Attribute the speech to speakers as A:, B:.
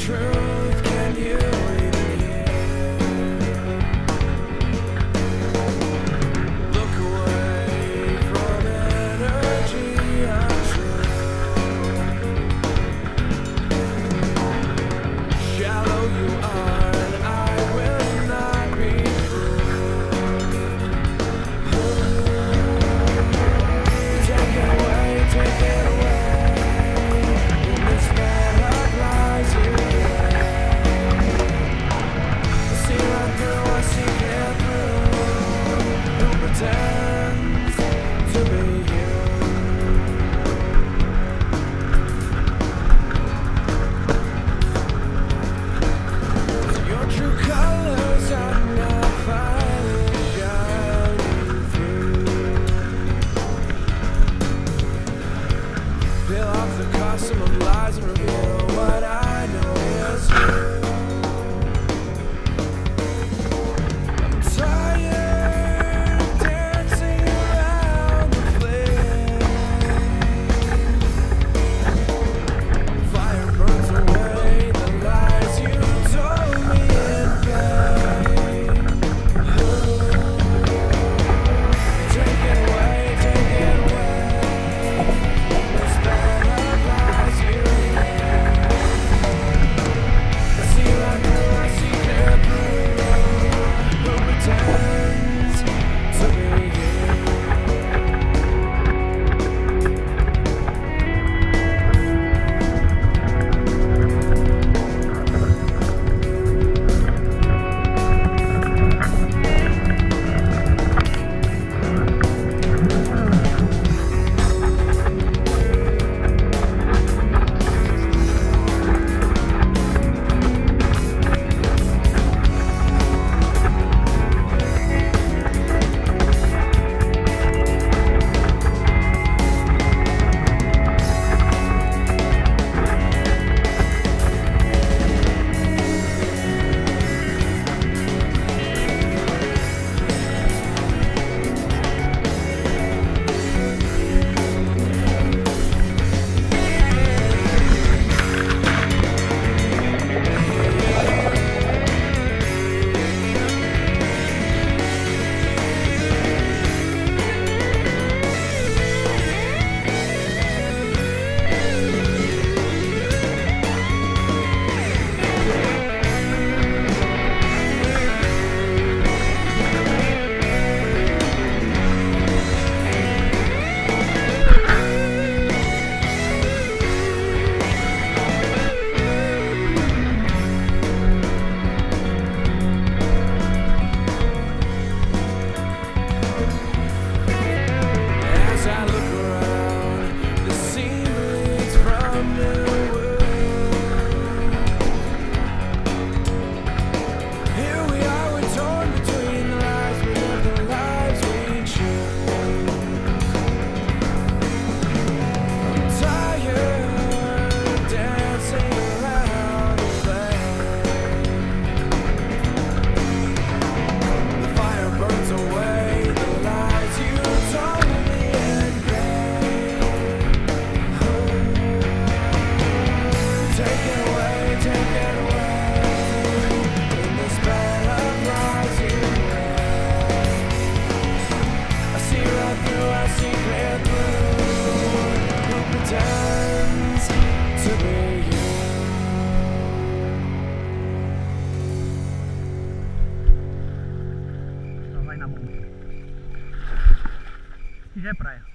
A: truth, can you even hear? Look away from energy untrue. Shallow you are, and I will not be fooled. Take it away, take it away. In this bed of lies you lay. I see right through, I see clear through. Who pretends to be you? Your true colors are not finally shining through. Peel off the costume of lies and reveal what I know is true. I'm tired of dancing around the flame. Fire burns away the lies you told me in vain. Take it away, take it away. This bed of lies you lay. I see right through, I see clear through. Who pretends to be you? As I look around, the scene leads from new world. Here we are, we're torn between the lives we live, the lives we choose. I'm tired of dancing around the flame. The fire burns away the lies you told me in vain. Take it away, take it away. In this bed of lies you lay. I see right through, I see clear through. Who pretends to be you?
B: Vai na mão. Se quiser praia.